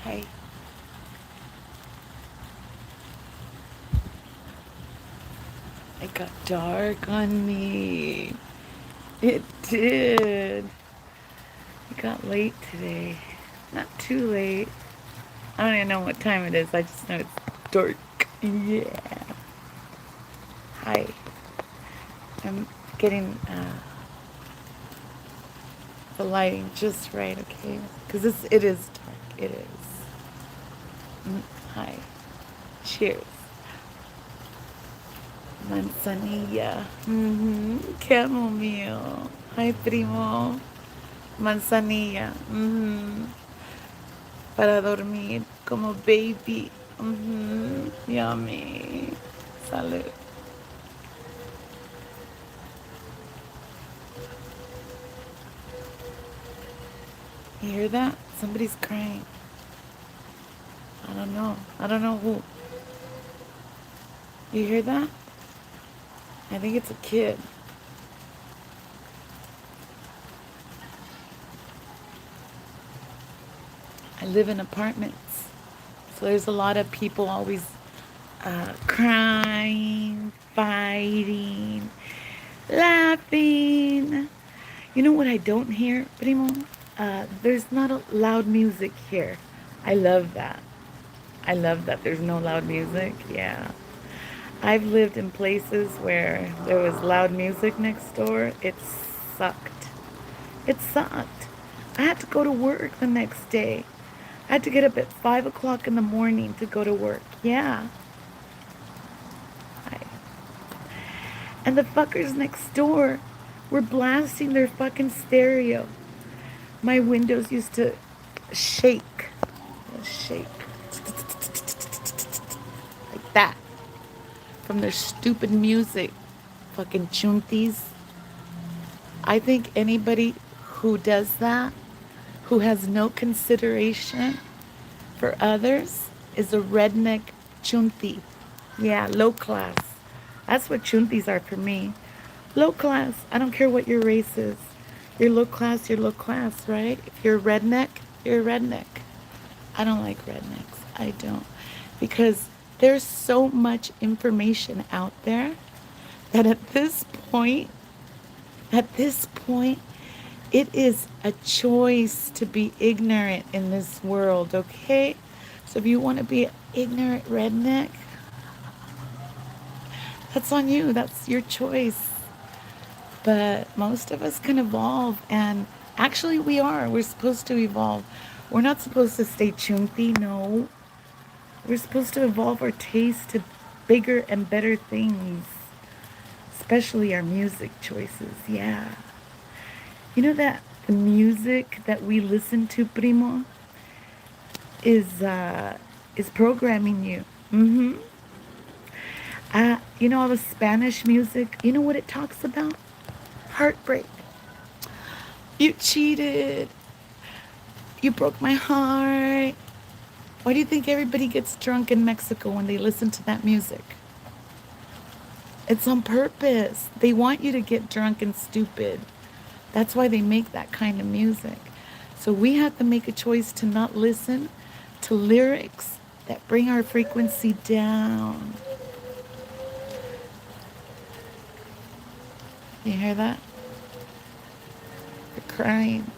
Hi. It got dark on me. It did. It got late today. Not too late. I don't even know what time it is. I just know it's dark. Yeah. Hi. I'm getting the lighting just right, okay? Because it is dark. It is. Hi. Cheers. Manzanilla. Chamomile. Hi, primo. Manzanilla. Para dormir como baby. Yummy. Salud. You hear that? Somebody's crying. I don't know. I don't know who. You hear that? I think it's a kid. I live in apartments. So there's a lot of people always crying, fighting, laughing. You know what I don't hear, primo? There's not a loud music here. I love that. I love that there's no loud music. Yeah. I've lived in places where there was loud music next door. It sucked. It sucked. I had to go to work the next day. I had to get up at 5 o'clock in the morning to go to work. Yeah. I, and the fuckers next door were blasting their fucking stereo. My windows used to shake. Shake. Like that. From their stupid music. Fucking chuntis. I think anybody who does that, who has no consideration for others, is a redneck chunti. Yeah, low class. That's what chuntis are for me. Low class. I don't care what your race is. You're low class, right? If you're a redneck, you're a redneck. I don't like rednecks. I don't. Because there's so much information out there that at this point, it is a choice to be ignorant in this world, okay? So if you want to be an ignorant redneck, that's on you. That's your choice. But most of us can evolve, and actually we are. We're supposed to evolve. We're not supposed to stay chunky, no. We're supposed to evolve our taste to bigger and better things, especially our music choices. Yeah. You know that the music that we listen to, primo, is programming you. You know all the Spanish music. You know what it talks about? Heartbreak. You cheated. You broke my heart. Why do you think everybody gets drunk in Mexico when they listen to that music? It's on purpose. They want you to get drunk and stupid. That's why they make that kind of music. So we have to make a choice to not listen to lyrics that bring our frequency down. You hear that? They're crying.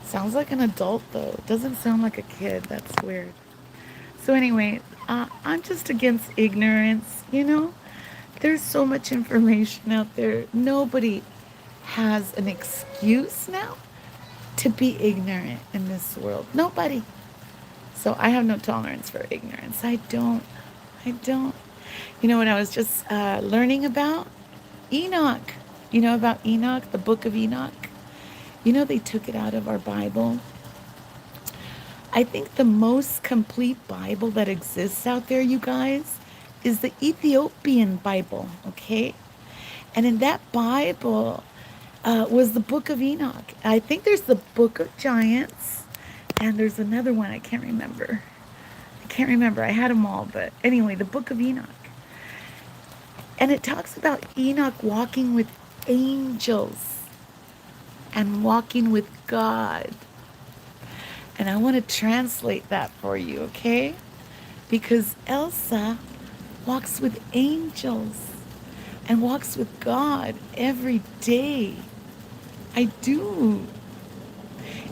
Sounds like an adult though. It doesn't sound like a kid. That's weird. So anyway, I'm just against ignorance, you know? There's so much information out there. Nobody has an excuse now to be ignorant in this world. Nobody. So I have no tolerance for ignorance. I don't. I don't. You know what I was just learning about? Enoch. You know about Enoch, the book of Enoch? You know they took it out of our Bible. I think the most complete Bible that exists out there, you guys, is the Ethiopian Bible, okay? And in that Bible was the book of Enoch. I think there's the book of Giants, and there's another one I can't remember. I can't remember. I had them all, but anyway, the book of Enoch. And it talks about Enoch walking with angels and walking with God. And I want to translate that for you, okay? Because Elsa walks with angels and walks with God every day. I do.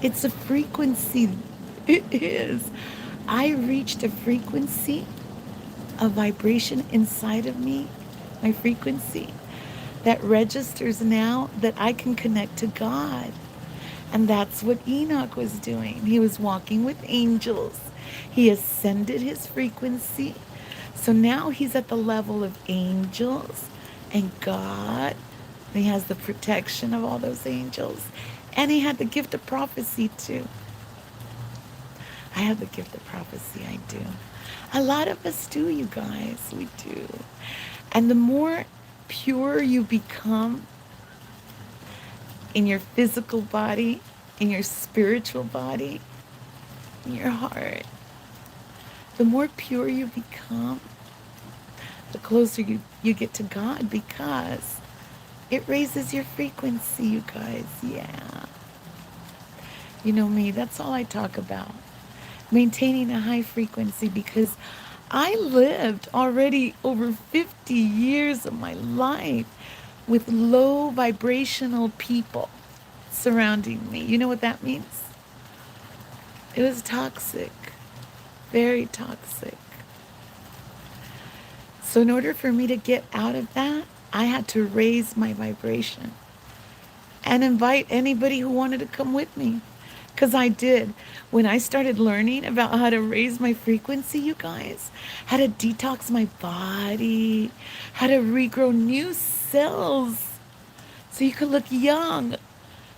It's a frequency. It is. I reached a frequency, a vibration inside of me, my frequency, that registers now that I can connect to God. And that's what Enoch was doing. He was walking with angels. He ascended his frequency. So now he's at the level of angels and God. And he has the protection of all those angels. And he had the gift of prophecy too. I have the gift of prophecy, I do. A lot of us do, you guys. We do. And the more pure you become in your physical body, in your spiritual body, in your heart, the more pure you become, the closer you get to God, because it raises your frequency, you guys. Yeah. You know me, that's all I talk about. Maintaining a high frequency, because I lived already over 50 years of my life with low vibrational people surrounding me. You know what that means? It was toxic, very toxic. So in order for me to get out of that, I had to raise my vibration and invite anybody who wanted to come with me. Because I did. When I started learning about how to raise my frequency, you guys, how to detox my body, how to regrow new cells so you could look young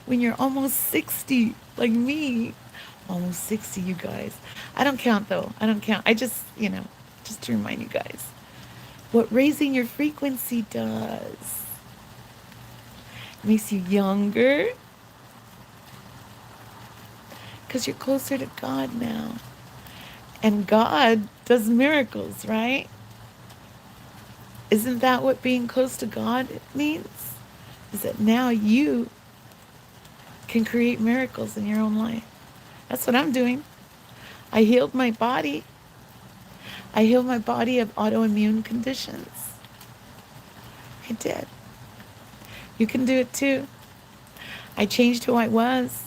when you're almost 60, like me. Almost 60, you guys. I don't count though. I don't count. I just, just to remind you guys what raising your frequency does. It makes you younger because you're closer to God now. And God does miracles, right? Isn't that what being close to God means? Is that now you can create miracles in your own life. That's what I'm doing. I healed my body. I healed my body of autoimmune conditions. I did. You can do it too. I changed who I was.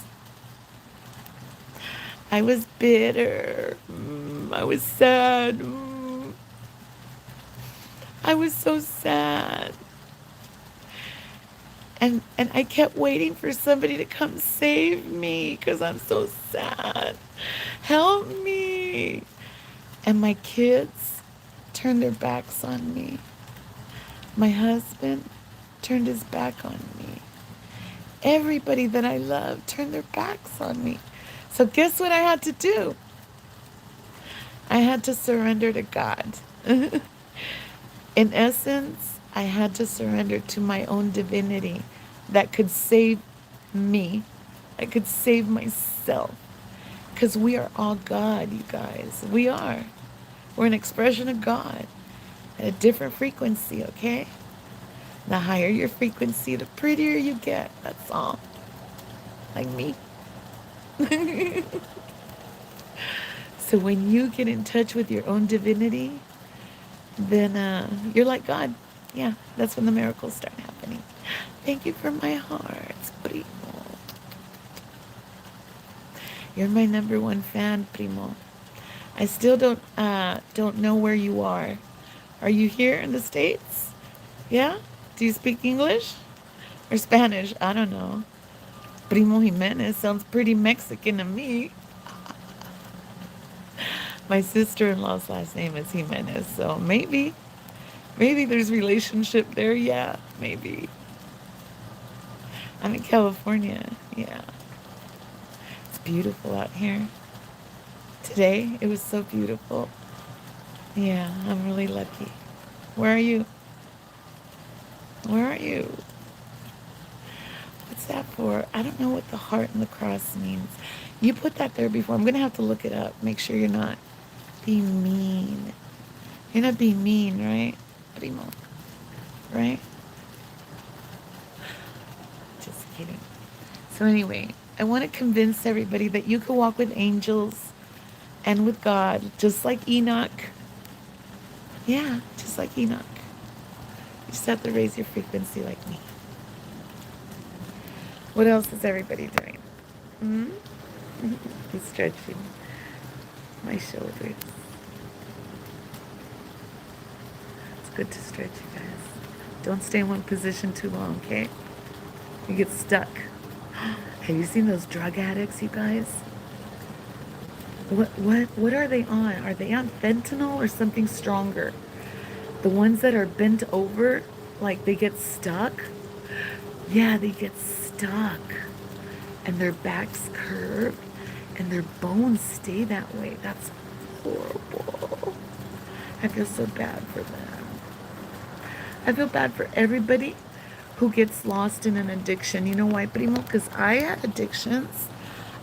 I was bitter. I was sad. I was so sad. And I kept waiting for somebody to come save me because I'm so sad. Help me. And my kids turned their backs on me. My husband turned his back on me. Everybody that I loved turned their backs on me. So guess what I had to do? I had to surrender to God. In essence, I had to surrender to my own divinity that could save me. I could save myself. Because we are all God, you guys. We are. We're an expression of God at a different frequency, okay? The higher your frequency, the prettier you get. That's all. Like me. So when you get in touch with your own divinity, then you're like God. Yeah, that's when the miracles start happening. Thank you for my heart, primo. You're my number one fan, primo. I still don't know where you are. Are you here in the States? Yeah? Do you speak English or Spanish? I don't know. Primo Jimenez sounds pretty Mexican to me. My sister-in-law's last name is Jimenez, so maybe there's relationship there. Yeah, maybe. I'm in California. Yeah. It's beautiful out here. Today, it was so beautiful. Yeah, I'm really lucky. Where are you? Where are you? What's that for? I don't know what the heart and the cross means. You put that there before. I'm going to have to look it up. Make sure you're not being mean. You're not being mean, right? Primo. Right? Just kidding. So anyway, I want to convince everybody that you can walk with angels and with God, just like Enoch. Yeah, just like Enoch. You just have to raise your frequency like me. What else is everybody doing? Hmm? I'm stretching my shoulders. It's good to stretch, you guys. Don't stay in one position too long, okay? You get stuck. Have you seen those drug addicts, you guys? What are they on? Are they on fentanyl or something stronger? The ones that are bent over, like they get stuck. Yeah, they get stuck. And their backs curved and their bones stay that way. That's horrible. I feel so bad for them. I feel bad for everybody who gets lost in an addiction. You know why, Primo? Because I had addictions.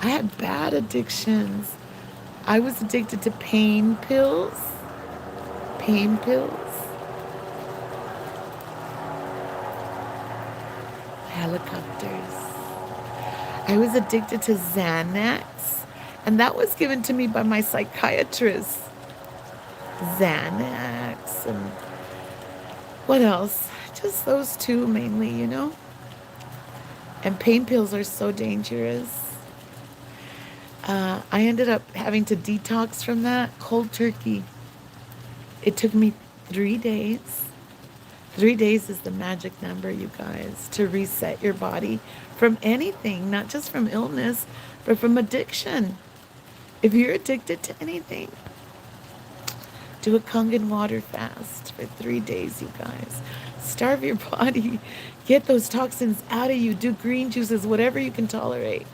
I had bad addictions. I was addicted to pain pills. Pain pills. Helicopters. I was addicted to Xanax. And that was given to me by my psychiatrist. Xanax and what else? Just those two mainly, you know? And pain pills are so dangerous. I ended up having to detox from that cold turkey. It took me 3 days. 3 days is the magic number, you guys, to reset your body from anything, not just from illness, but from addiction. If you're addicted to anything, do a Kangen water fast for 3 days, you guys. Starve your body. Get those toxins out of you. Do green juices, whatever you can tolerate.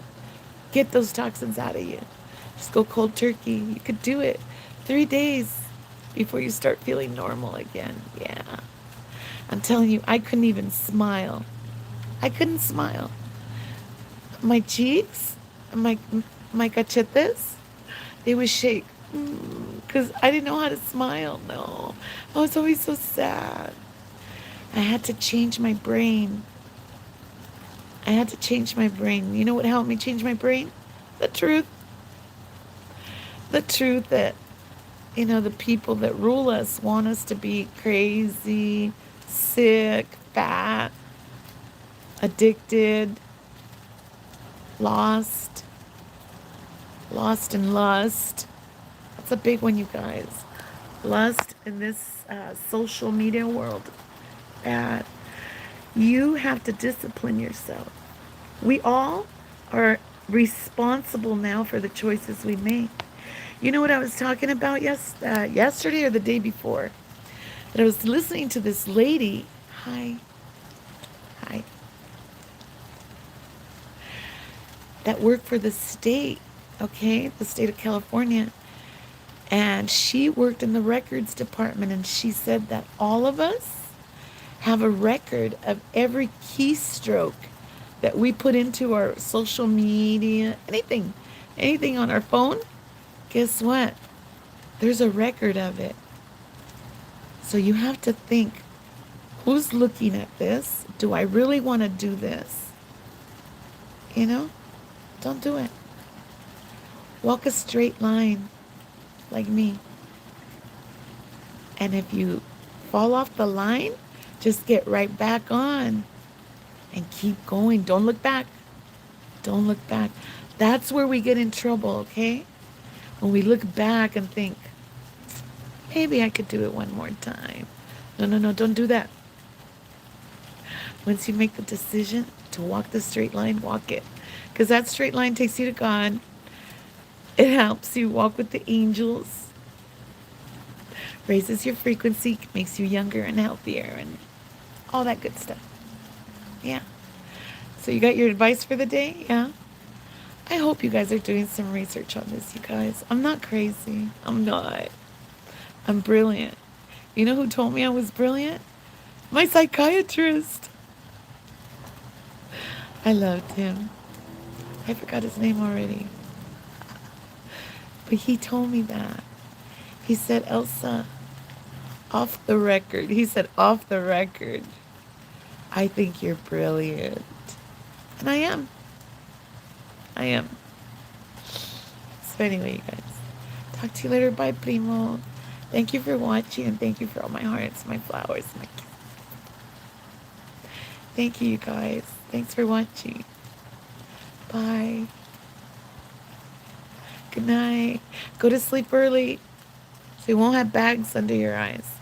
Get those toxins out of you. Just go cold turkey. You could do it. 3 days before you start feeling normal again. Yeah. I'm telling you, I couldn't even smile. I couldn't smile. My cheeks, my cachetes, they would shake. Because I didn't know how to smile. No. I was always so sad. I had to change my brain. I had to change my brain. You know what helped me change my brain? The truth. The truth that, you know, the people that rule us want us to be crazy, sick, fat, addicted, lost in lust. That's a big one, you guys. Lust in this social media world. Bad. You have to discipline yourself. We all are responsible now for the choices we make. You know what I was talking about yesterday or the day before? That I was listening to this lady. Hi. That worked for the state, okay? The state of California. And she worked in the records department, and she said that all of us have a record of every keystroke that we put into our social media, anything on our phone. Guess what? There's a record of it. So you have to think, who's looking at this? Do I really want to do this? You know? Don't do it. Walk a straight line like me. And if you fall off the line, just get right back on and keep going. Don't look back. Don't look back. That's where we get in trouble, okay? When we look back and think, maybe I could do it one more time. No, don't do that. Once you make the decision to walk the straight line, walk it. Because that straight line takes you to God. It helps you walk with the angels. Raises your frequency, makes you younger and healthier and all that good stuff. Yeah. So you got your advice for the day? Yeah. I hope you guys are doing some research on this, you guys. I'm not crazy. I'm not. I'm brilliant. You know who told me I was brilliant? My psychiatrist. I loved him. I forgot his name already. But he told me that. He said, Elsa, off the record. He said, off the record. I think you're brilliant. And I am. I am. So anyway, you guys, talk to you later. Bye, primo. Thank you for watching, and thank you for all my hearts, my flowers, my. Thank you, you guys. Thanks for watching. Bye. Good night. Go to sleep early so you won't have bags under your eyes.